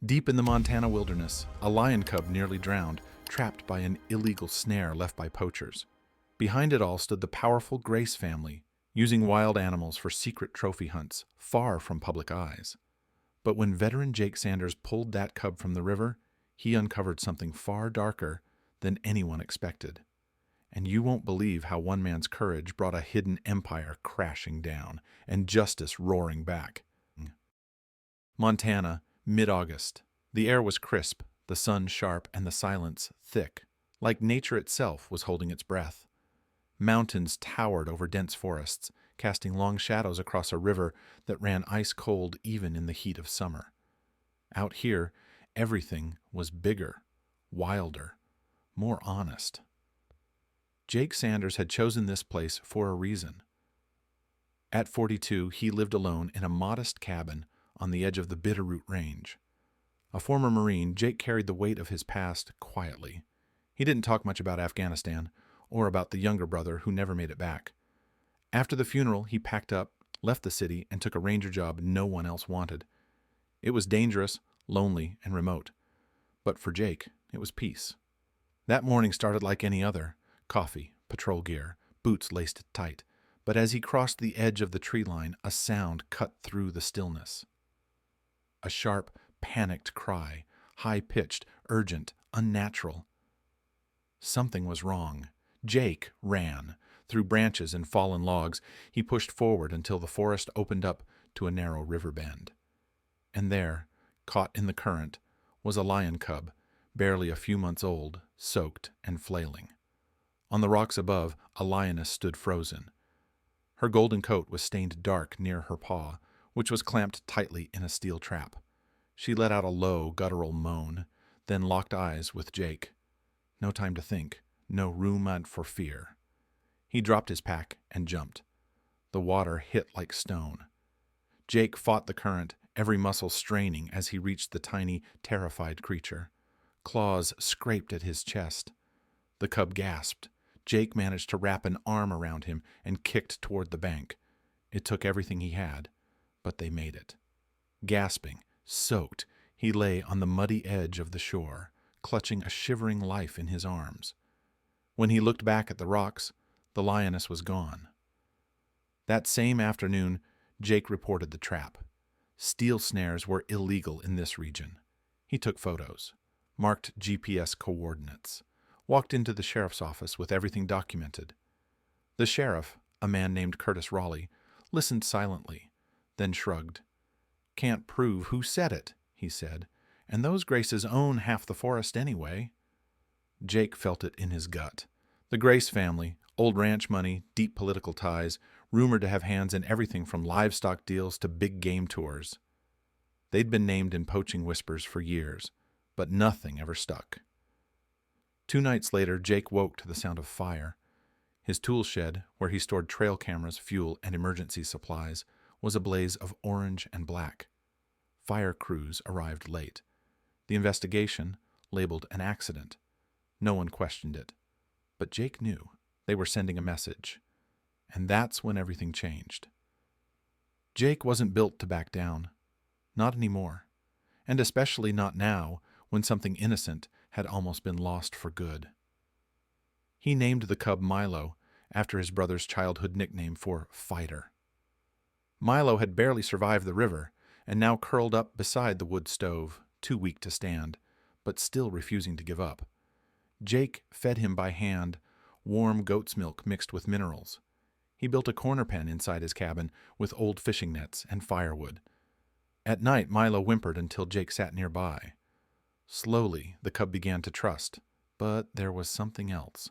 Deep in the Montana wilderness, a lion cub nearly drowned, trapped by an illegal snare left by poachers. Behind it all stood the powerful Grace family, using wild animals for secret trophy hunts, far from public eyes. But when veteran Jake Sanders pulled that cub from the river, he uncovered something far darker than anyone expected. And you won't believe how one man's courage brought a hidden empire crashing down, and justice roaring back. Montana, mid-August. The air was crisp, the sun sharp, and the silence thick, like nature itself was holding its breath. Mountains towered over dense forests, casting long shadows across a river that ran ice-cold even in the heat of summer. Out here, everything was bigger, wilder, more honest. Jake Sanders had chosen this place for a reason. At 42, he lived alone in a modest cabin on the edge of the Bitterroot Range. A former Marine, Jake carried the weight of his past quietly. He didn't talk much about Afghanistan or about the younger brother who never made it back. After the funeral, he packed up, left the city, and took a ranger job no one else wanted. It was dangerous, lonely, and remote. But for Jake, it was peace. That morning started like any other. Coffee, patrol gear, boots laced tight. But as he crossed the edge of the tree line, a sound cut through the stillness. A sharp, panicked cry, high-pitched, urgent, unnatural. Something was wrong. Jake ran. Through branches and fallen logs, he pushed forward until the forest opened up to a narrow river bend. And there, caught in the current, was a lion cub, barely a few months old, soaked and flailing. On the rocks above, a lioness stood frozen. Her golden coat was stained dark near her paw, which was clamped tightly in a steel trap. She let out a low, guttural moan, then locked eyes with Jake. No time to think, no room for fear. He dropped his pack and jumped. The water hit like stone. Jake fought the current, every muscle straining as he reached the tiny, terrified creature. Claws scraped at his chest. The cub gasped. Jake managed to wrap an arm around him and kicked toward the bank. It took everything he had, but they made it. Gasping, soaked, he lay on the muddy edge of the shore, clutching a shivering life in his arms. When he looked back at the rocks, the lioness was gone. That same afternoon, Jake reported the trap. Steel snares were illegal in this region. He took photos, marked GPS coordinates, walked into the sheriff's office with everything documented. The sheriff, a man named Curtis Raleigh, listened silently, then shrugged. "Can't prove who said it," he said, "and those Graces own half the forest anyway." Jake felt it in his gut. The Grace family, old ranch money, deep political ties, rumored to have hands in everything from livestock deals to big game tours. They'd been named in poaching whispers for years, but nothing ever stuck. 2 nights later, Jake woke to the sound of fire. His tool shed, where he stored trail cameras, fuel, and emergency supplies, was a blaze of orange and black. Fire crews arrived late. The investigation, labeled an accident. No one questioned it. But Jake knew they were sending a message. And that's when everything changed. Jake wasn't built to back down. Not anymore. And especially not now, when something innocent had almost been lost for good. He named the cub Milo, after his brother's childhood nickname for Fighter. Milo had barely survived the river, and now curled up beside the wood stove, too weak to stand, but still refusing to give up. Jake fed him by hand, warm goat's milk mixed with minerals. He built a corner pen inside his cabin with old fishing nets and firewood. At night, Milo whimpered until Jake sat nearby. Slowly, the cub began to trust, but there was something else.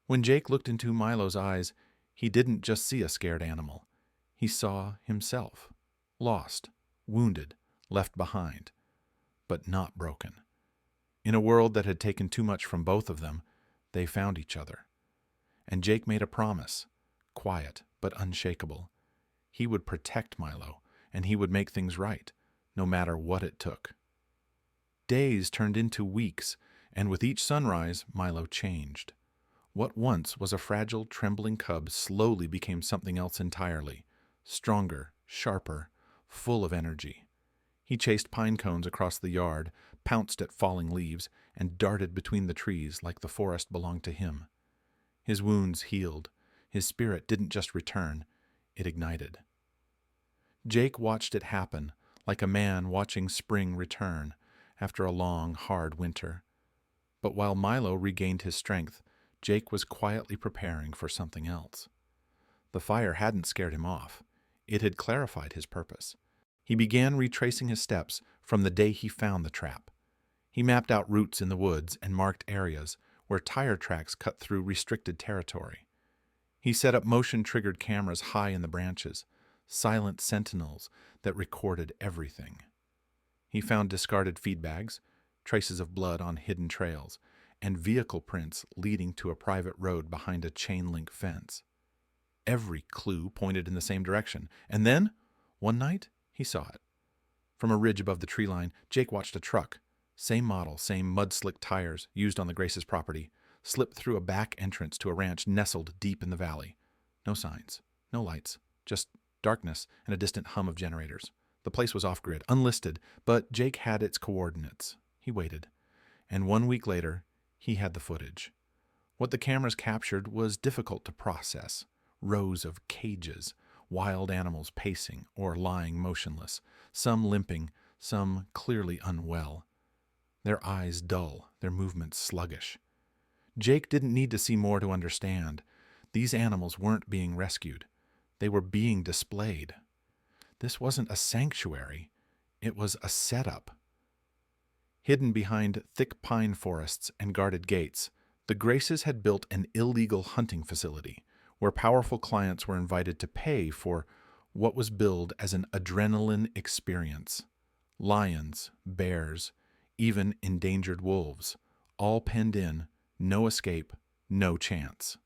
When Jake looked into Milo's eyes, he didn't just see a scared animal. He saw himself, lost, wounded, left behind, but not broken. In a world that had taken too much from both of them, they found each other. And Jake made a promise, quiet but unshakable. He would protect Milo, and he would make things right, no matter what it took. Days turned into weeks, and with each sunrise, Milo changed. What once was a fragile, trembling cub slowly became something else entirely, stronger, sharper, full of energy. He chased pine cones across the yard, pounced at falling leaves, and darted between the trees like the forest belonged to him. His wounds healed. His spirit didn't just return, it ignited. Jake watched it happen, like a man watching spring return after a long, hard winter. But while Milo regained his strength, Jake was quietly preparing for something else. The fire hadn't scared him off. It had clarified his purpose. He began retracing his steps from the day he found the trap. He mapped out routes in the woods and marked areas where tire tracks cut through restricted territory. He set up motion-triggered cameras high in the branches, silent sentinels that recorded everything. He found discarded feed bags, traces of blood on hidden trails, and vehicle prints leading to a private road behind a chain-link fence. Every clue pointed in the same direction, and then, one night, he saw it. From a ridge above the tree line, Jake watched a truck, same model, same mud-slick tires used on the Grace's property, slip through a back entrance to a ranch nestled deep in the valley. No signs, no lights, just darkness and a distant hum of generators. The place was off-grid, unlisted, but Jake had its coordinates. He waited, and 1 week later, he had the footage. What the cameras captured was difficult to process. Rows of cages, wild animals pacing or lying motionless, some limping, some clearly unwell. Their eyes dull, their movements sluggish. Jake didn't need to see more to understand. These animals weren't being rescued. They were being displayed. This wasn't a sanctuary. It was a setup. Hidden behind thick pine forests and guarded gates, the Graces had built an illegal hunting facility where powerful clients were invited to pay for what was billed as an adrenaline experience. Lions, bears, even endangered wolves, all penned in, no escape, no chance.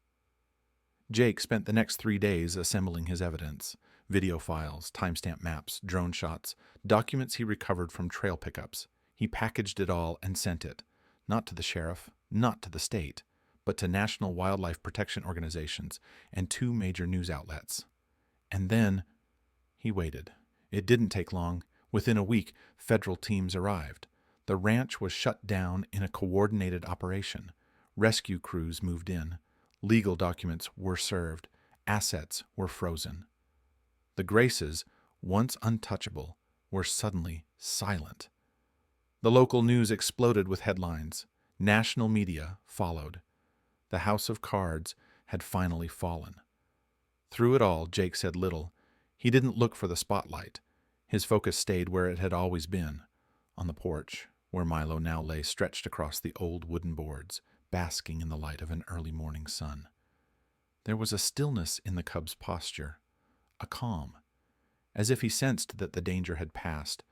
Jake spent the next 3 days assembling his evidence: video files, timestamp maps, drone shots, documents he recovered from trail pickups. He packaged it all and sent it, not to the sheriff, not to the state, but to national wildlife protection organizations and 2 major news outlets. And then he waited. It didn't take long. Within a week, federal teams arrived. The ranch was shut down in a coordinated operation. Rescue crews moved in. Legal documents were served. Assets were frozen. The Graces, once untouchable, were suddenly silent. The local news exploded with headlines. National media followed. The house of cards had finally fallen. Through it all, Jake said little. He didn't look for the spotlight. His focus stayed where it had always been, on the porch, where Milo now lay stretched across the old wooden boards, basking in the light of an early morning sun. There was a stillness in the cub's posture, a calm, as if he sensed that the danger had passed,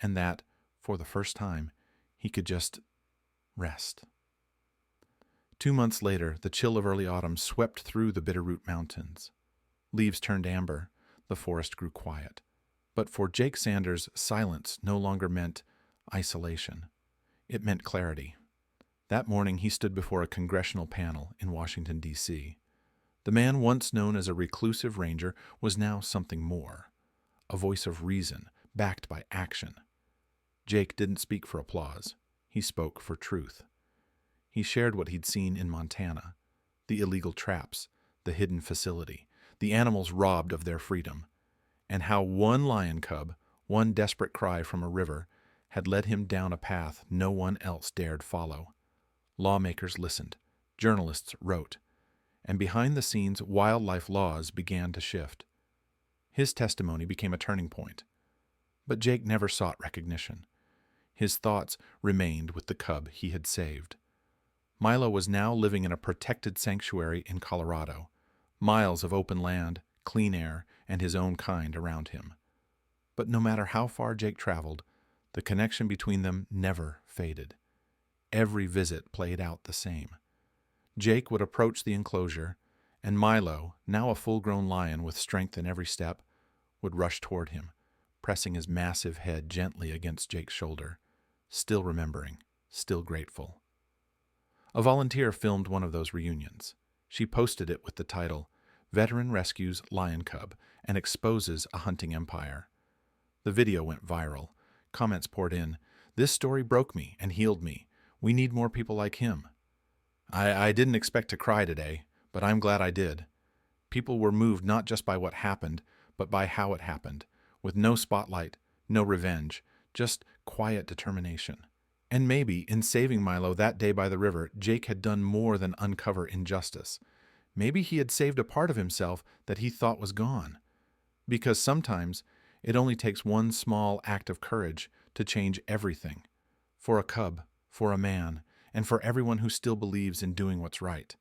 and that, for the first time, he could just rest. 2 months later, the chill of early autumn swept through the Bitterroot Mountains. Leaves turned amber, the forest grew quiet. But for Jake Sanders, silence no longer meant isolation. It meant clarity. That morning, he stood before a congressional panel in Washington, D.C. The man once known as a reclusive ranger was now something more, a voice of reason, backed by action. Jake didn't speak for applause. He spoke for truth. He shared what he'd seen in Montana: the illegal traps, the hidden facility, the animals robbed of their freedom, and how one lion cub, one desperate cry from a river, had led him down a path no one else dared follow. Lawmakers listened, journalists wrote, and behind the scenes wildlife laws began to shift. His testimony became a turning point. But Jake never sought recognition. His thoughts remained with the cub he had saved. Milo was now living in a protected sanctuary in Colorado, miles of open land, clean air, and his own kind around him. But no matter how far Jake traveled, the connection between them never faded. Every visit played out the same. Jake would approach the enclosure, and Milo, now a full-grown lion with strength in every step, would rush toward him, pressing his massive head gently against Jake's shoulder, still remembering, still grateful. A volunteer filmed one of those reunions. She posted it with the title, "Veteran Rescues Lion Cub and Exposes a Hunting Empire." The video went viral, Comments poured in. This story broke me and healed me. We need more people like him. I didn't expect to cry today, but I'm glad I did. People were moved not just by what happened, but by how it happened, with no spotlight, no revenge, just quiet determination. And maybe, in saving Milo that day by the river, Jake had done more than uncover injustice. Maybe he had saved a part of himself that he thought was gone. Because sometimes it only takes one small act of courage to change everything. For a cub, for a man, and for everyone who still believes in doing what's right.